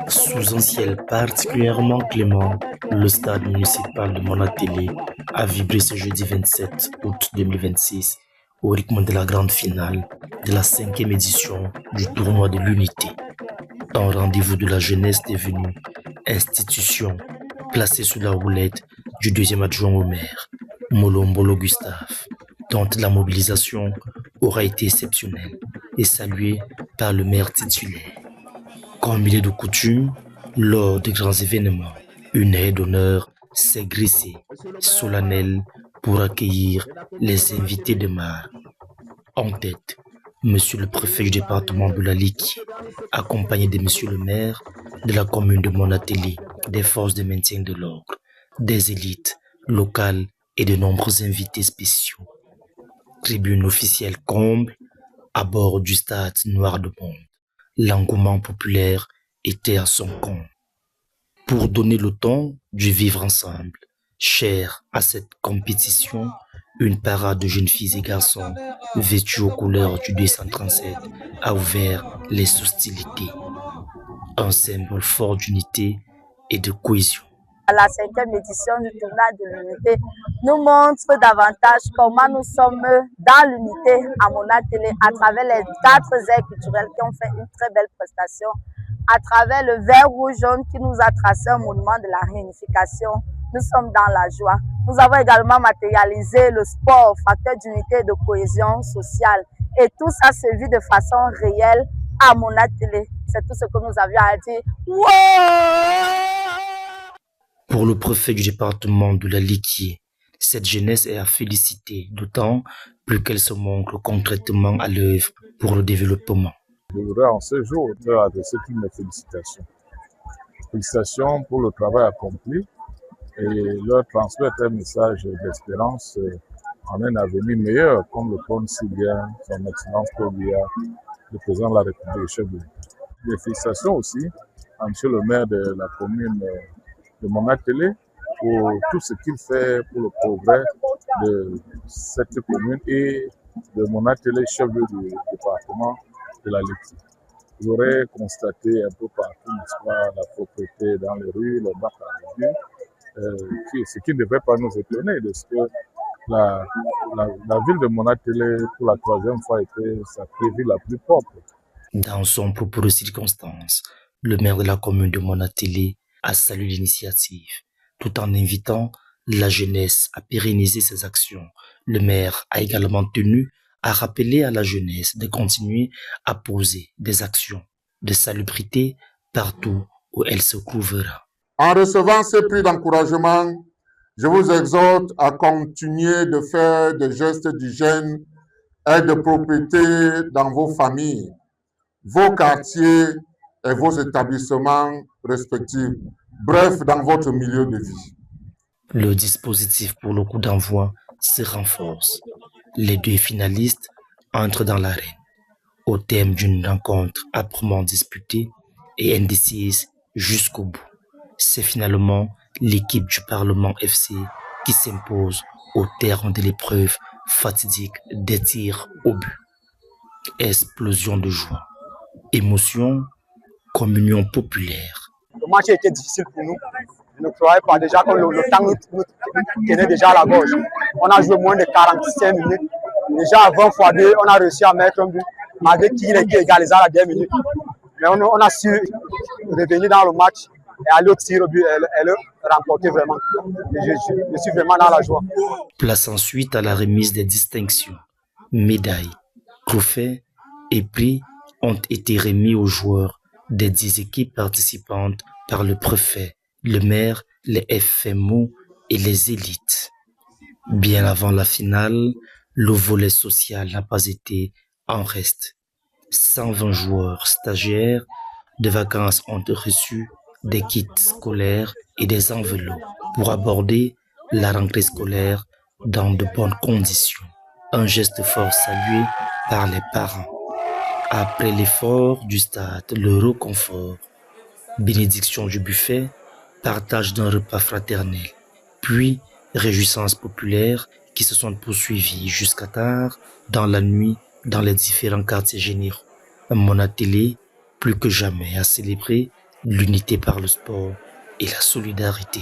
Sous un ciel particulièrement clément, le stade municipal de Monatélé a vibré ce jeudi 27 août 2026 au rythme de la grande finale de la 5e édition du tournoi de l'unité. Un rendez-vous de la jeunesse devenue institution, placé sous la roulette du deuxième adjoint au maire, Molombolo Gustave, dont la mobilisation aura été exceptionnelle et saluée par le maire titulaire. Comme il est de coutume, lors de grands événements, une haie d'honneur s'est grissée, solennelle, pour accueillir les invités de marque. En tête, Monsieur le préfet du département de la Ligue, accompagné de Monsieur le maire de la commune de Monatélé, des forces de maintien de l'ordre, des élites locales et de nombreux invités spéciaux. Tribune officielle comble, à bord du stade noir de monde. L'engouement populaire était à son comble. Pour donner le ton du vivre ensemble, cher à cette compétition, une parade de jeunes filles et garçons vêtus aux couleurs du 237 a ouvert les hostilités. Un symbole fort d'unité et de cohésion. La 5e édition du tournoi de l'unité nous montre davantage comment nous sommes dans l'unité à Monatélé à travers les 4 aires culturelles qui ont fait une très belle prestation, à travers le vert rouge jaune qui nous a tracé un monument de la réunification. Nous sommes dans la joie. Nous avons également matérialisé le sport, facteur d'unité et de cohésion sociale. Et tout ça se vit de façon réelle à Monatélé. C'est tout ce que nous avions à dire. Ouais! Pour le préfet du département de la Liquier, cette jeunesse est à féliciter, d'autant plus qu'elle se montre concrètement à l'œuvre pour le développement. Je voudrais en ce jour leur adresser toutes mes félicitations. Félicitations pour le travail accompli et leur transmettre un message d'espérance en un avenir meilleur, comme le prône si bien son Excellence Paul Biya, le président de la République, chef de l'État. Des félicitations aussi à M. le maire de la commune de Monatélé pour tout ce qu'il fait pour le progrès de cette commune et de Monatélé, chef du département de la Ligue. Vous aurez constaté un peu partout, n'est-ce pas, la propreté dans les rues, le bac à rue, ce qui ne devrait pas nous étonner, de ce que la ville de Monatélé, pour la 3e fois, était sacrée ville la plus propre. Dans son propos de circonstance, le maire de la commune de Monatélé a salué l'initiative, tout en invitant la jeunesse à pérenniser ses actions. Le maire a également tenu à rappeler à la jeunesse de continuer à poser des actions de salubrité partout où elle se trouvera. En recevant ce prix d'encouragement, je vous exhorte à continuer de faire des gestes d'hygiène et de propreté dans vos familles, vos quartiers et vos établissements respectifs, bref, dans votre milieu de vie. Le dispositif pour le coup d'envoi se renforce. Les 2 finalistes entrent dans l'arène, au terme d'une rencontre âprement disputée et indécise jusqu'au bout. C'est finalement l'équipe du Parlement FC qui s'impose au terme de l'épreuve fatidique des tirs au but. Explosion de joie, émotion, communion populaire. Le match a été difficile pour nous. Je ne croyais pas déjà que le temps nous tenait déjà à la gorge. On a joué moins de 45 minutes. Déjà à 20 fois 2, on a réussi à mettre un but, malgré qu'il ait été égalisé à la dernière minute. Mais on a su revenir dans le match et aller au tir au but et le remporter vraiment. Et je suis vraiment dans la joie. Place ensuite à la remise des distinctions. Médailles, trophées et prix ont été remis aux joueurs des 10 équipes participantes par le préfet, le maire, les FMO et les élites. Bien avant la finale, le volet social n'a pas été en reste. 120 joueurs stagiaires de vacances ont reçu des kits scolaires et des enveloppes pour aborder la rentrée scolaire dans de bonnes conditions. Un geste fort salué par les parents. Après l'effort du stade, le réconfort, bénédiction du buffet, partage d'un repas fraternel, puis réjouissances populaires qui se sont poursuivies jusqu'à tard dans la nuit dans les différents quartiers généraux. Monatélé plus que jamais à célébrer l'unité par le sport et la solidarité.